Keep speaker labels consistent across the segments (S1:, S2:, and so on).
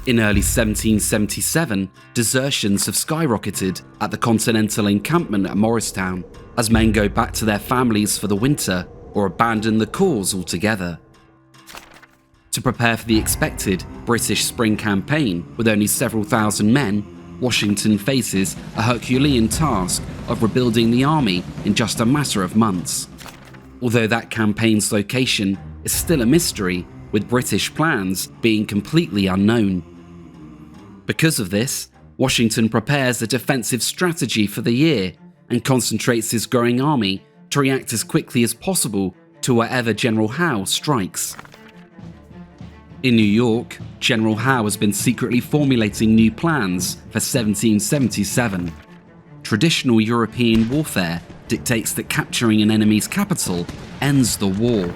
S1: In early 1777, desertions have skyrocketed at the Continental encampment at Morristown, as men go back to their families for the winter or abandon the cause altogether. To prepare for the expected British spring campaign with only several thousand men, Washington faces a Herculean task of rebuilding the army in just a matter of months. Although that campaign's location is still a mystery, with British plans being completely unknown. Because of this, Washington prepares a defensive strategy for the year and concentrates his growing army to react as quickly as possible to wherever General Howe strikes. In New York, General Howe has been secretly formulating new plans for 1777. Traditional European warfare dictates that capturing an enemy's capital ends the war.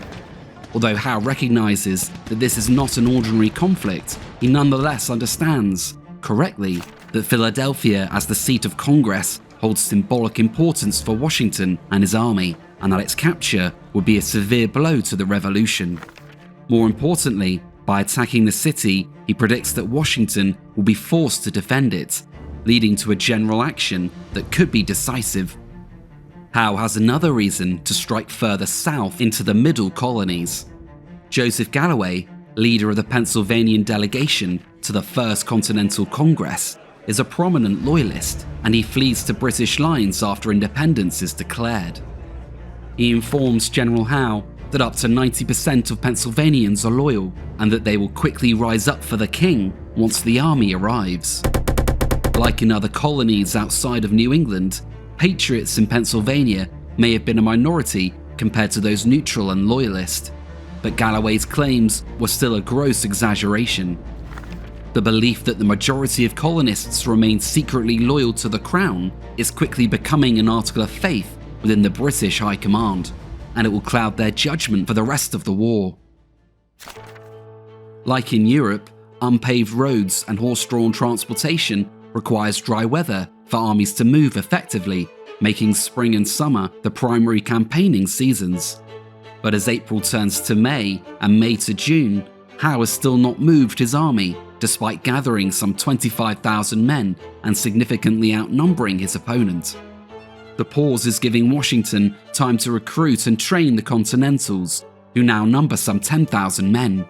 S1: Although Howe recognizes that this is not an ordinary conflict, he nonetheless understands, correctly, that Philadelphia as the seat of Congress holds symbolic importance for Washington and his army, and that its capture would be a severe blow to the revolution. More importantly, by attacking the city, he predicts that Washington will be forced to defend it, leading to a general action that could be decisive. Howe has another reason to strike further south into the middle colonies. Joseph Galloway, leader of the Pennsylvanian delegation to the First Continental Congress, is a prominent loyalist, and he flees to British lines after independence is declared. He informs General Howe that up to 90% of Pennsylvanians are loyal, and that they will quickly rise up for the king once the army arrives. Like in other colonies outside of New England, patriots in Pennsylvania may have been a minority compared to those neutral and loyalist, but Galloway's claims were still a gross exaggeration. The belief that the majority of colonists remain secretly loyal to the crown is quickly becoming an article of faith within the British High Command, and it will cloud their judgment for the rest of the war. Like in Europe, unpaved roads and horse-drawn transportation requires dry weather for armies to move effectively, making spring and summer the primary campaigning seasons. But as April turns to May and May to June, Howe has still not moved his army, despite gathering some 25,000 men and significantly outnumbering his opponent. The pause is giving Washington time to recruit and train the Continentals, who now number some 10,000 men.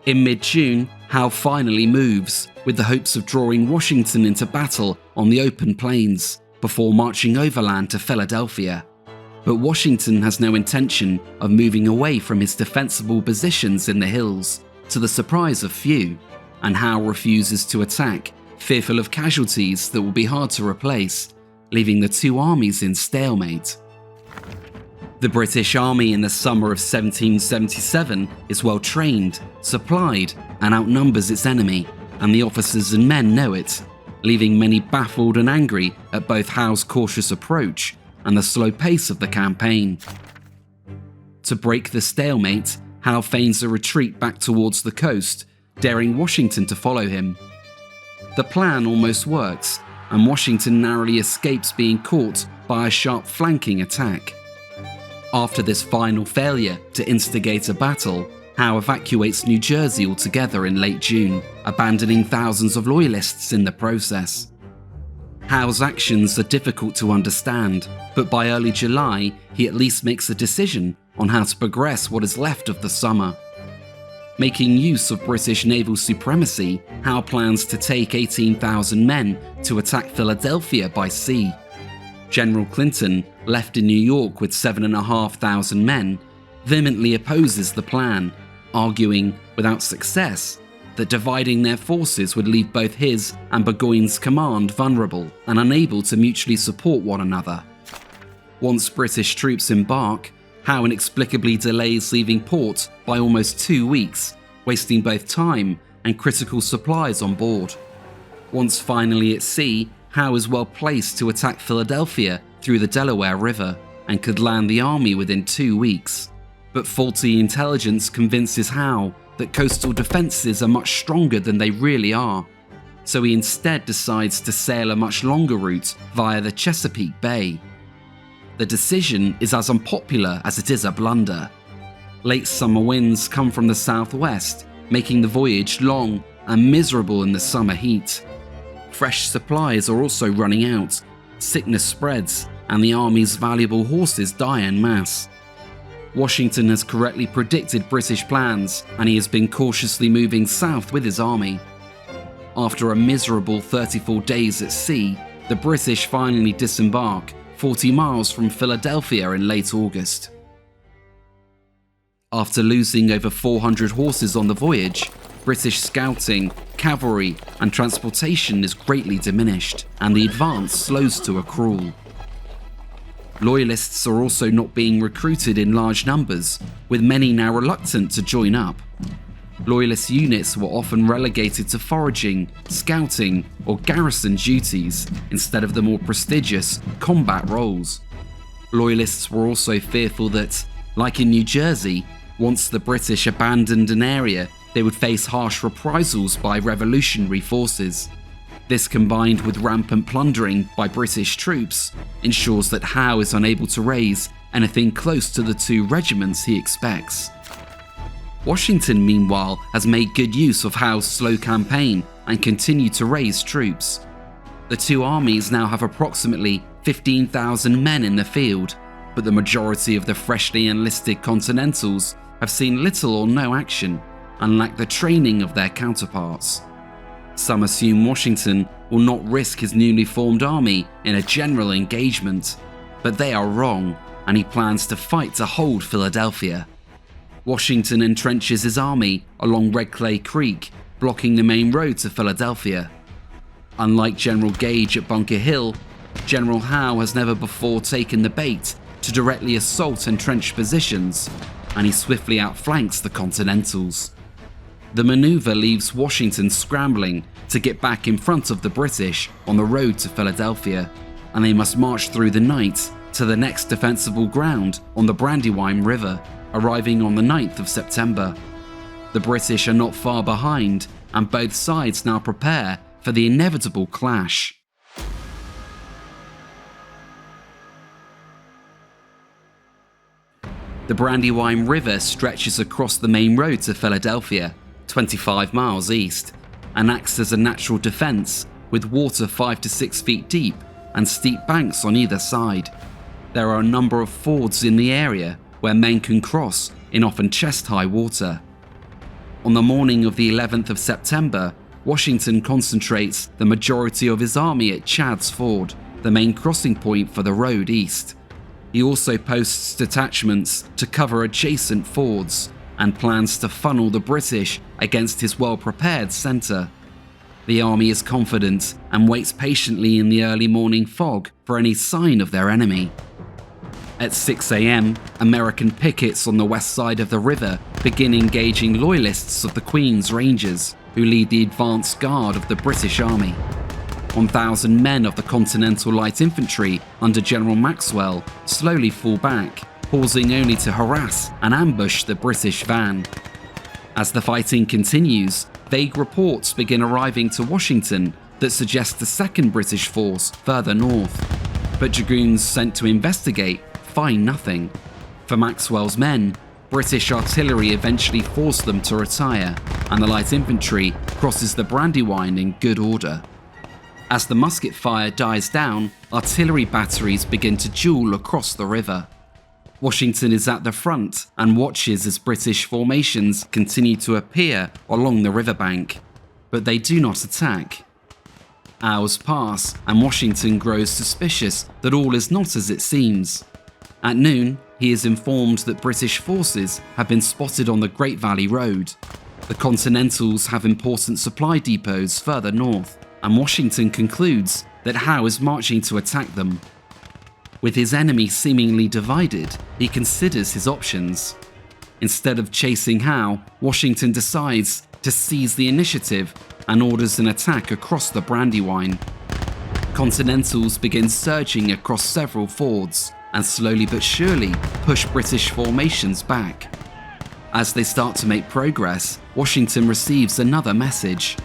S1: In mid-June, Howe finally moves, with the hopes of drawing Washington into battle on the open plains, before marching overland to Philadelphia. But Washington has no intention of moving away from his defensible positions in the hills, to the surprise of few, and Howe refuses to attack, fearful of casualties that will be hard to replace, leaving the two armies in stalemate. The British Army in the summer of 1777 is well trained, supplied, and outnumbers its enemy, and the officers and men know it, leaving many baffled and angry at both Howe's cautious approach and the slow pace of the campaign. To break the stalemate, Howe feigns a retreat back towards the coast, daring Washington to follow him. The plan almost works, and Washington narrowly escapes being caught by a sharp flanking attack. After this final failure to instigate a battle, Howe evacuates New Jersey altogether in late June, abandoning thousands of loyalists in the process. Howe's actions are difficult to understand, but by early July, he at least makes a decision on how to progress what is left of the summer. Making use of British naval supremacy, Howe plans to take 18,000 men to attack Philadelphia by sea. General Clinton, left in New York with 7,500 men, vehemently opposes the plan, arguing, without success, that dividing their forces would leave both his and Burgoyne's command vulnerable and unable to mutually support one another. Once British troops embark, Howe inexplicably delays leaving port by almost 2 weeks, wasting both time and critical supplies on board. Once finally at sea, Howe is well placed to attack Philadelphia through the Delaware River and could land the army within 2 weeks. But faulty intelligence convinces Howe that coastal defences are much stronger than they really are, so he instead decides to sail a much longer route via the Chesapeake Bay. The decision is as unpopular as it is a blunder. Late summer winds come from the southwest, making the voyage long, and miserable in the summer heat. Fresh supplies are also running out, sickness spreads, and the army's valuable horses die en masse. Washington has correctly predicted British plans, and he has been cautiously moving south with his army. After a miserable 34 days at sea, the British finally disembark 40 miles from Philadelphia in late August. After losing over 400 horses on the voyage, British scouting, cavalry, and transportation is greatly diminished, and the advance slows to a crawl. Loyalists are also not being recruited in large numbers, with many now reluctant to join up. Loyalist units were often relegated to foraging, scouting, or garrison duties instead of the more prestigious combat roles. Loyalists were also fearful that, like in New Jersey, once the British abandoned an area, they would face harsh reprisals by revolutionary forces. This, combined with rampant plundering by British troops, ensures that Howe is unable to raise anything close to the 2 regiments he expects. Washington, meanwhile, has made good use of Howe's slow campaign and continued to raise troops. The 2 armies now have approximately 15,000 men in the field, but the majority of the freshly enlisted Continentals have seen little or no action and lack the training of their counterparts. Some assume Washington will not risk his newly formed army in a general engagement, but they are wrong, and he plans to fight to hold Philadelphia. Washington entrenches his army along Red Clay Creek, blocking the main road to Philadelphia. Unlike General Gage at Bunker Hill, General Howe has never before taken the bait to directly assault entrenched positions, and he swiftly outflanks the Continentals. The maneuver leaves Washington scrambling to get back in front of the British on the road to Philadelphia, and they must march through the night to the next defensible ground on the Brandywine River, arriving on the 9th of September. The British are not far behind, and both sides now prepare for the inevitable clash. The Brandywine River stretches across the main road to Philadelphia, 25 miles east, and acts as a natural defense, with water 5 to 6 feet deep and steep banks on either side. There are a number of fords in the area where men can cross in often chest-high water. On the morning of the 11th of September, Washington concentrates the majority of his army at Chad's Ford, the main crossing point for the road east. He also posts detachments to cover adjacent fords and plans to funnel the British against his well-prepared centre. The army is confident and waits patiently in the early morning fog for any sign of their enemy. At 6 a.m, American pickets on the west side of the river begin engaging loyalists of the Queen's Rangers, who lead the advance guard of the British Army. 1,000 men of the Continental Light Infantry under General Maxwell slowly fall back, pausing only to harass and ambush the British van. As the fighting continues, vague reports begin arriving to Washington that suggest a second British force further north, but dragoons sent to investigate find nothing. For Maxwell's men, British artillery eventually force them to retire, and the light infantry crosses the Brandywine in good order. As the musket fire dies down, artillery batteries begin to duel across the river. Washington is at the front and watches as British formations continue to appear along the riverbank, but they do not attack. Hours pass, and Washington grows suspicious that all is not as it seems. At noon, he is informed that British forces have been spotted on the Great Valley Road. The Continentals have important supply depots further north, and Washington concludes that Howe is marching to attack them. With his enemy seemingly divided, he considers his options. Instead of chasing Howe, Washington decides to seize the initiative and orders an attack across the Brandywine. Continentals begin surging across several fords and slowly but surely push British formations back. As they start to make progress, Washington receives another message.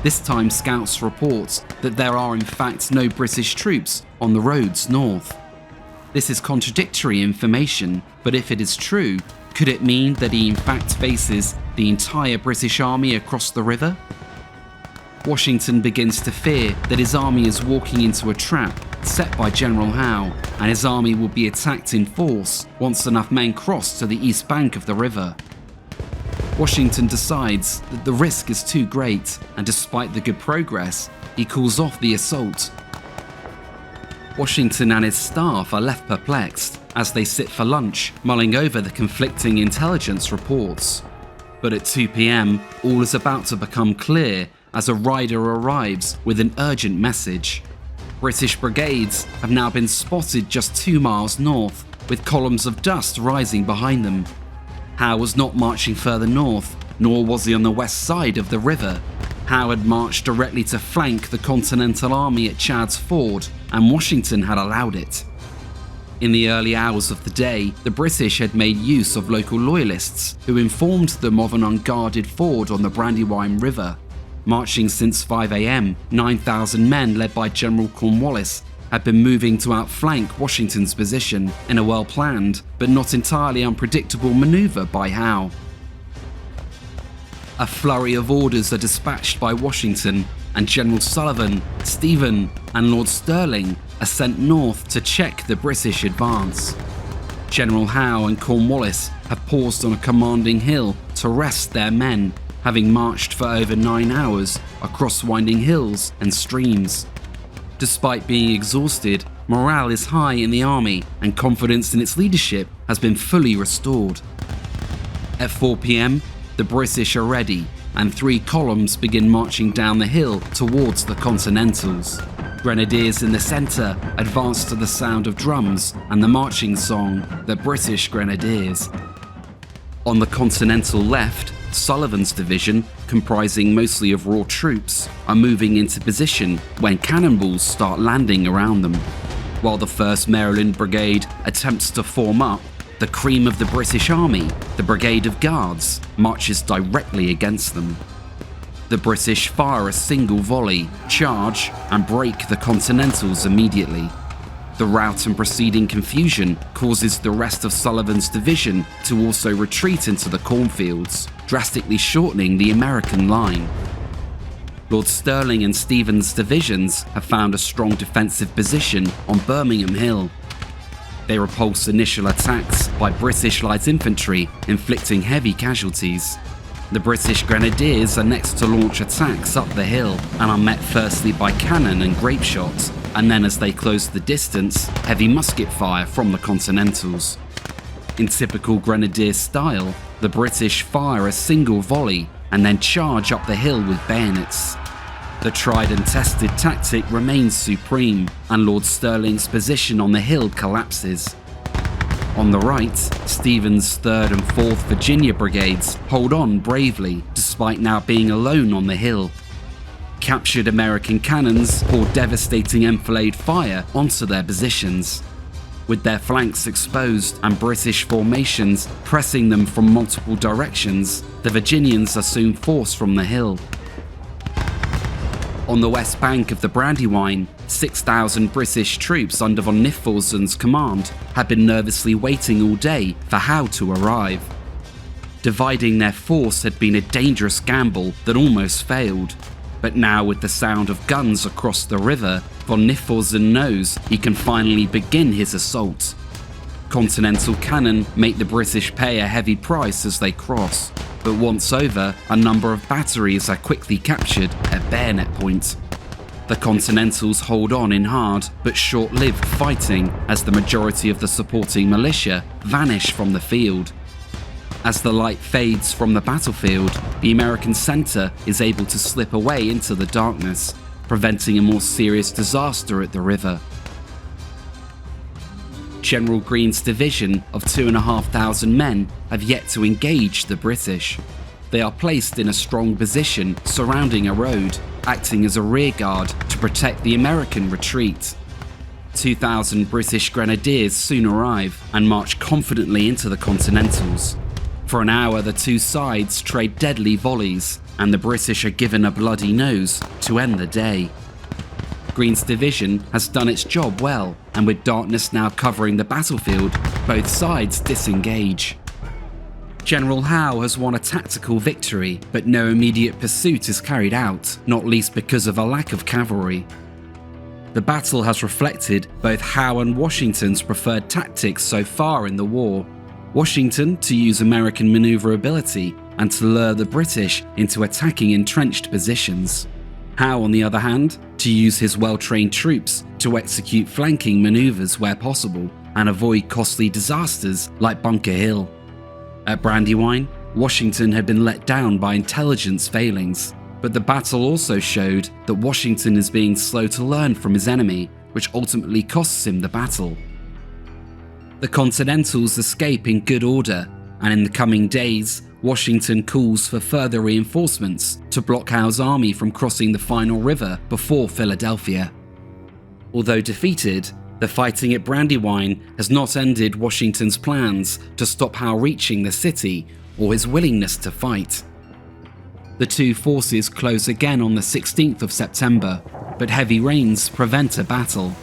S1: This time, scouts report that there are in fact no British troops on the roads north. This is contradictory information, but if it is true, could it mean that he in fact faces the entire British army across the river? Washington begins to fear that his army is walking into a trap set by General Howe, and his army will be attacked in force once enough men cross to the east bank of the river. Washington decides that the risk is too great, and despite the good progress, he calls off the assault. Washington and his staff are left perplexed as they sit for lunch, mulling over the conflicting intelligence reports. But at 2 p.m, all is about to become clear as a rider arrives with an urgent message. British brigades have now been spotted just 2 miles north, with columns of dust rising behind them. Howe was not marching further north, nor was he on the west side of the river. Howe had marched directly to flank the Continental Army at Chad's Ford, and Washington had allowed it. In the early hours of the day, the British had made use of local loyalists who informed them of an unguarded ford on the Brandywine River. Marching since 5 a.m, 9,000 men led by General Cornwallis had been moving to outflank Washington's position in a well-planned but not entirely unpredictable maneuver by Howe. A flurry of orders are dispatched by Washington, and General Sullivan, Stephen, and Lord Stirling are sent north to check the British advance. General Howe and Cornwallis have paused on a commanding hill to rest their men, having marched for over 9 hours across winding hills and streams. Despite being exhausted, morale is high in the army, and confidence in its leadership has been fully restored. At 4 p.m, the British are ready, and 3 columns begin marching down the hill towards the Continentals. Grenadiers in the centre advance to the sound of drums and the marching song, the British Grenadiers. On the Continental left, Sullivan's division, comprising mostly of raw troops, are moving into position when cannonballs start landing around them. While the 1st Maryland Brigade attempts to form up, the cream of the British Army, the Brigade of Guards, marches directly against them. The British fire a single volley, charge, and break the Continentals immediately. The rout and preceding confusion causes the rest of Sullivan's division to also retreat into the cornfields, drastically shortening the American line. Lord Stirling and Stephen's divisions have found a strong defensive position on Birmingham Hill. They repulse initial attacks by British light infantry, inflicting heavy casualties. The British Grenadiers are next to launch attacks up the hill and are met firstly by cannon and grape shot, and then as they close the distance, heavy musket fire from the Continentals. In typical Grenadier style, the British fire a single volley and then charge up the hill with bayonets. The tried and tested tactic remains supreme, and Lord Stirling's position on the hill collapses. On the right, Stephen's 3rd and 4th Virginia Brigades hold on bravely, despite now being alone on the hill. Captured American cannons pour devastating enfilade fire onto their positions. With their flanks exposed and British formations pressing them from multiple directions, the Virginians are soon forced from the hill. On the west bank of the Brandywine, 6,000 British troops under von Knyphausen's command had been nervously waiting all day for Howe to arrive. Dividing their force had been a dangerous gamble that almost failed, but now with the sound of guns across the river, von Knyphausen knows he can finally begin his assault. Continental cannon make the British pay a heavy price as they cross, but once over, a number of batteries are quickly captured at bayonet point. The Continentals hold on in hard but short-lived fighting as the majority of the supporting militia vanish from the field. As the light fades from the battlefield, the American centre is able to slip away into the darkness, preventing a more serious disaster at the river. General Greene's division of 2,500 men have yet to engage the British. They are placed in a strong position surrounding a road, acting as a rearguard to protect the American retreat. 2,000 British Grenadiers soon arrive and march confidently into the Continentals. For an hour, the two sides trade deadly volleys, and the British are given a bloody nose to end the day. Greene's division has done its job well, and with darkness now covering the battlefield, both sides disengage. General Howe has won a tactical victory, but no immediate pursuit is carried out, not least because of a lack of cavalry. The battle has reflected both Howe and Washington's preferred tactics so far in the war. Washington to use American maneuverability and to lure the British into attacking entrenched positions. Howe, on the other hand, to use his well-trained troops to execute flanking maneuvers where possible and avoid costly disasters like Bunker Hill. At Brandywine, Washington had been let down by intelligence failings, but the battle also showed that Washington is being slow to learn from his enemy, which ultimately costs him the battle. The Continentals escape in good order, and in the coming days, Washington calls for further reinforcements to block Howe's army from crossing the final river before Philadelphia. Although defeated, the fighting at Brandywine has not ended Washington's plans to stop Howe reaching the city or his willingness to fight. The two forces close again on the 16th of September, but heavy rains prevent a battle.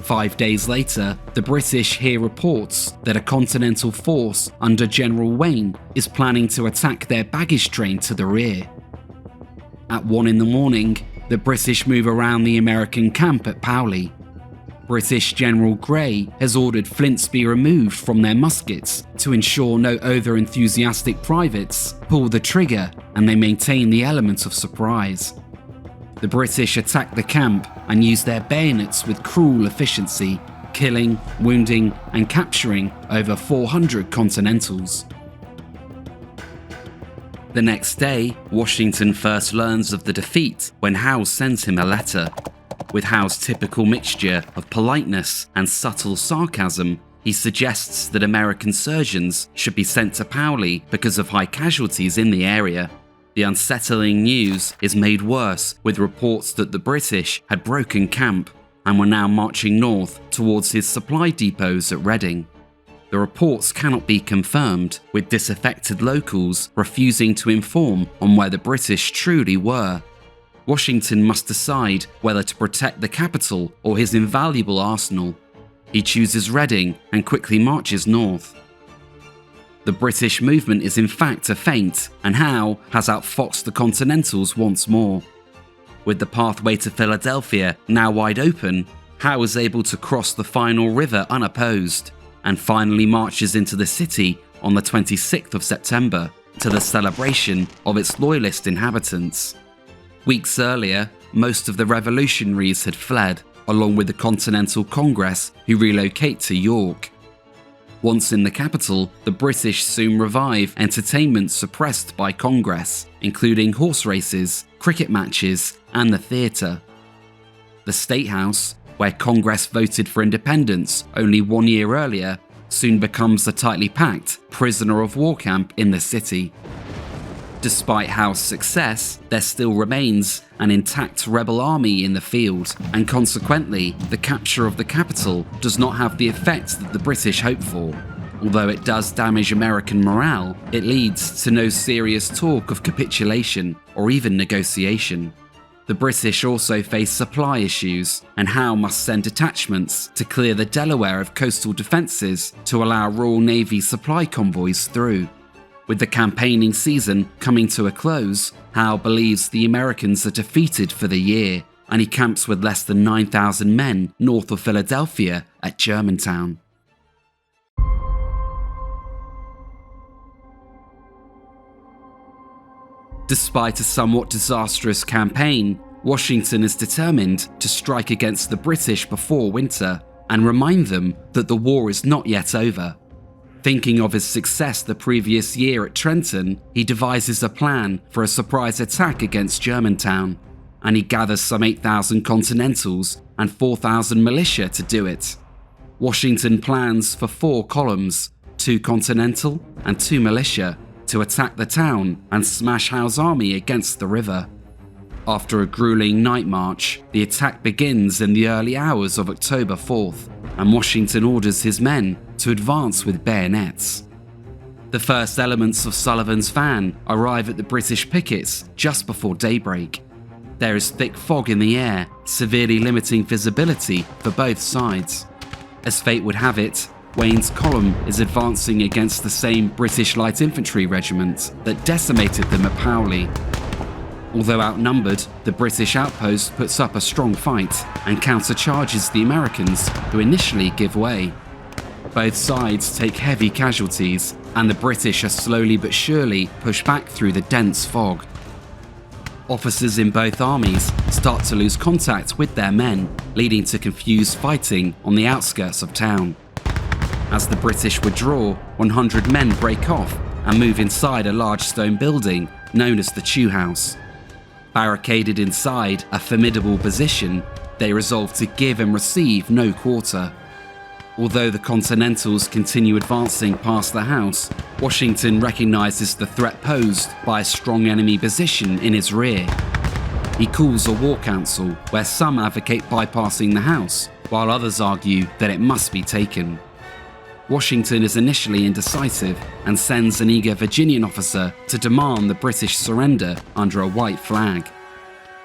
S1: 5 days later, the British hear reports that a Continental force under General Wayne is planning to attack their baggage train to the rear. At 1 in the morning, the British move around the American camp at Paoli. British General Grey has ordered flints be removed from their muskets to ensure no over-enthusiastic privates pull the trigger and they maintain the element of surprise. The British attack the camp and use their bayonets with cruel efficiency, killing, wounding, and capturing over 400 Continentals. The next day, Washington first learns of the defeat when Howe sends him a letter. With Howe's typical mixture of politeness and subtle sarcasm, he suggests that American surgeons should be sent to Paoli because of high casualties in the area. The unsettling news is made worse with reports that the British had broken camp and were now marching north towards his supply depots at Reading. The reports cannot be confirmed, with disaffected locals refusing to inform on where the British truly were. Washington must decide whether to protect the capital or his invaluable arsenal. He chooses Reading and quickly marches north. The British movement is in fact a feint, and Howe has outfoxed the Continentals once more. With the pathway to Philadelphia now wide open, Howe is able to cross the final river unopposed, and finally marches into the city on the 26th of September to the celebration of its loyalist inhabitants. Weeks earlier, most of the revolutionaries had fled, along with the Continental Congress, who relocate to York. Once in the capital, the British soon revive entertainment suppressed by Congress, including horse races, cricket matches, and the theatre. The State House, where Congress voted for independence only 1 year earlier, soon becomes a tightly packed prisoner of war camp in the city. Despite Howe's success, there still remains an intact rebel army in the field, and consequently, the capture of the capital does not have the effect that the British hoped for. Although it does damage American morale, it leads to no serious talk of capitulation or even negotiation. The British also face supply issues, and Howe must send detachments to clear the Delaware of coastal defences to allow Royal Navy supply convoys through. With the campaigning season coming to a close, Howe believes the Americans are defeated for the year, and he camps with less than 9,000 men north of Philadelphia at Germantown. Despite a somewhat disastrous campaign, Washington is determined to strike against the British before winter and remind them that the war is not yet over. Thinking of his success the previous year at Trenton, he devises a plan for a surprise attack against Germantown, and he gathers some 8,000 Continentals and 4,000 militia to do it. Washington plans for 4 columns, 2 Continental and 2 militia, to attack the town and smash Howe's army against the river. After a grueling night march, the attack begins in the early hours of October 4th, and Washington orders his men to advance with bayonets. The first elements of Sullivan's van arrive at the British pickets just before daybreak. There is thick fog in the air, severely limiting visibility for both sides. As fate would have it, Wayne's column is advancing against the same British Light Infantry regiment that decimated them at Powley. Although outnumbered, the British outpost puts up a strong fight and countercharges the Americans, who initially give way. Both sides take heavy casualties, and the British are slowly but surely pushed back through the dense fog. Officers in both armies start to lose contact with their men, leading to confused fighting on the outskirts of town. As the British withdraw, 100 men break off and move inside a large stone building known as the Chew House. Barricaded inside a formidable position, they resolve to give and receive no quarter. Although the Continentals continue advancing past the house, Washington recognizes the threat posed by a strong enemy position in his rear. He calls a war council where some advocate bypassing the house, while others argue that it must be taken. Washington is initially indecisive and sends an eager Virginian officer to demand the British surrender under a white flag.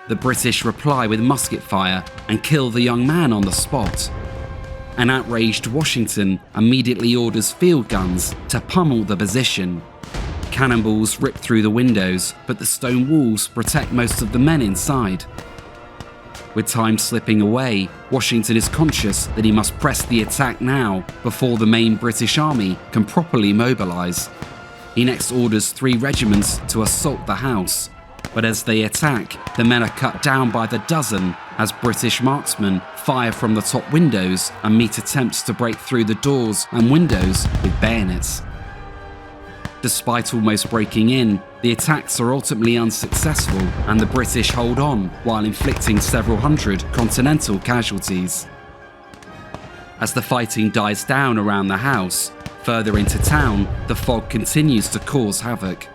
S1: The British reply with musket fire and kill the young man on the spot. An outraged Washington immediately orders field guns to pummel the position. Cannonballs rip through the windows, but the stone walls protect most of the men inside. With time slipping away, Washington is conscious that he must press the attack now before the main British army can properly mobilise. He next orders 3 regiments to assault the house, but as they attack, the men are cut down by the dozen as British marksmen fire from the top windows and meet attempts to break through the doors and windows with bayonets. Despite almost breaking in, the attacks are ultimately unsuccessful and the British hold on while inflicting several hundred Continental casualties. As the fighting dies down around the house, further into town, the fog continues to cause havoc.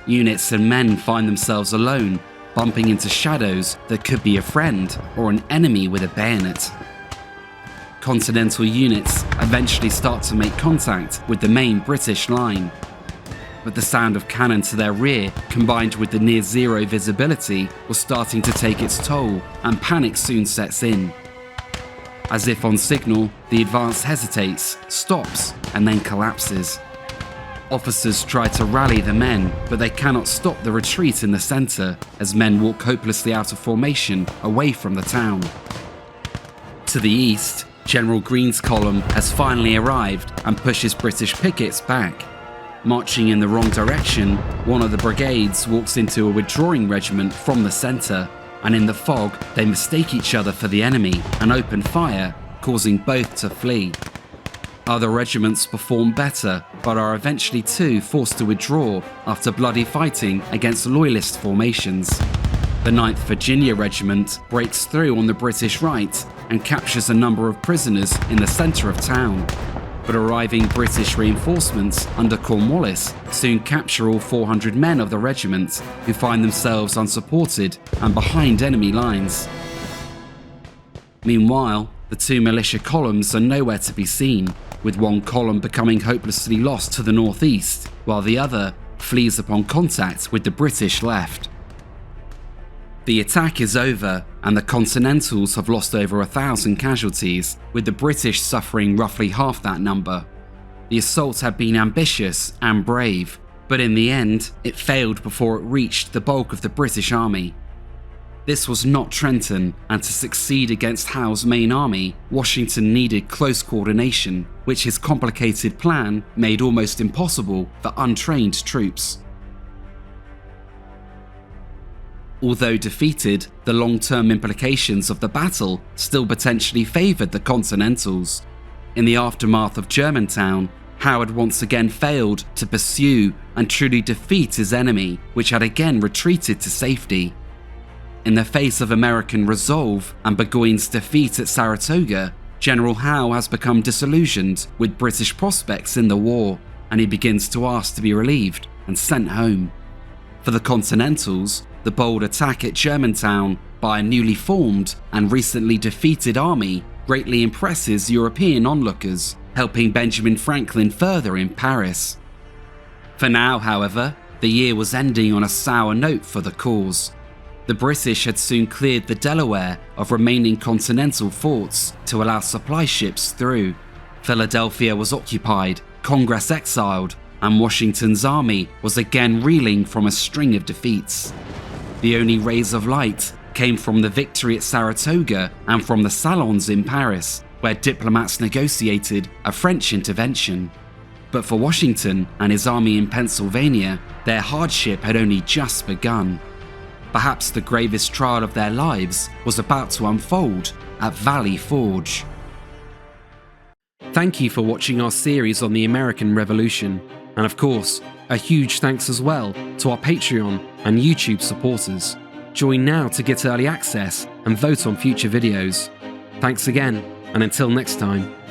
S1: Units and men find themselves alone, bumping into shadows that could be a friend or an enemy with a bayonet. Continental units eventually start to make contact with the main British line. But the sound of cannon to their rear, combined with the near-zero visibility, was starting to take its toll, and panic soon sets in. As if on signal, the advance hesitates, stops, and then collapses. Officers try to rally the men, but they cannot stop the retreat in the centre as men walk hopelessly out of formation away from the town. To the east, General Greene's column has finally arrived and pushes British pickets back. Marching in the wrong direction, one of the brigades walks into a withdrawing regiment from the centre, and in the fog they mistake each other for the enemy and open fire, causing both to flee. Other regiments perform better, but are eventually too forced to withdraw after bloody fighting against loyalist formations. The 9th Virginia Regiment breaks through on the British right and captures a number of prisoners in the centre of town. But arriving British reinforcements under Cornwallis soon capture all 400 men of the regiment, who find themselves unsupported and behind enemy lines. Meanwhile, the 2 militia columns are nowhere to be seen, with one column becoming hopelessly lost to the northeast, while the other flees upon contact with the British left. The attack is over, and the Continentals have lost over 1,000 casualties, with the British suffering roughly half that number. The assault had been ambitious and brave, but in the end, it failed before it reached the bulk of the British army. This was not Trenton, and to succeed against Howe's main army, Washington needed close coordination, which his complicated plan made almost impossible for untrained troops. Although defeated, the long-term implications of the battle still potentially favoured the Continentals. In the aftermath of Germantown, Howe had once again failed to pursue and truly defeat his enemy, which had again retreated to safety. In the face of American resolve and Burgoyne's defeat at Saratoga, General Howe has become disillusioned with British prospects in the war, and he begins to ask to be relieved and sent home. For the Continentals, the bold attack at Germantown by a newly formed and recently defeated army greatly impresses European onlookers, helping Benjamin Franklin further in Paris. For now, however, the year was ending on a sour note for the cause. The British had soon cleared the Delaware of remaining Continental forts to allow supply ships through. Philadelphia was occupied, Congress exiled, and Washington's army was again reeling from a string of defeats. The only rays of light came from the victory at Saratoga and from the salons in Paris, where diplomats negotiated a French intervention. But for Washington and his army in Pennsylvania, their hardship had only just begun. Perhaps the gravest trial of their lives was about to unfold at Valley Forge. Thank you for watching our series on the American Revolution, and of course, a huge thanks as well to our Patreon and YouTube supporters. Join now to get early access and vote on future videos. Thanks again, and until next time.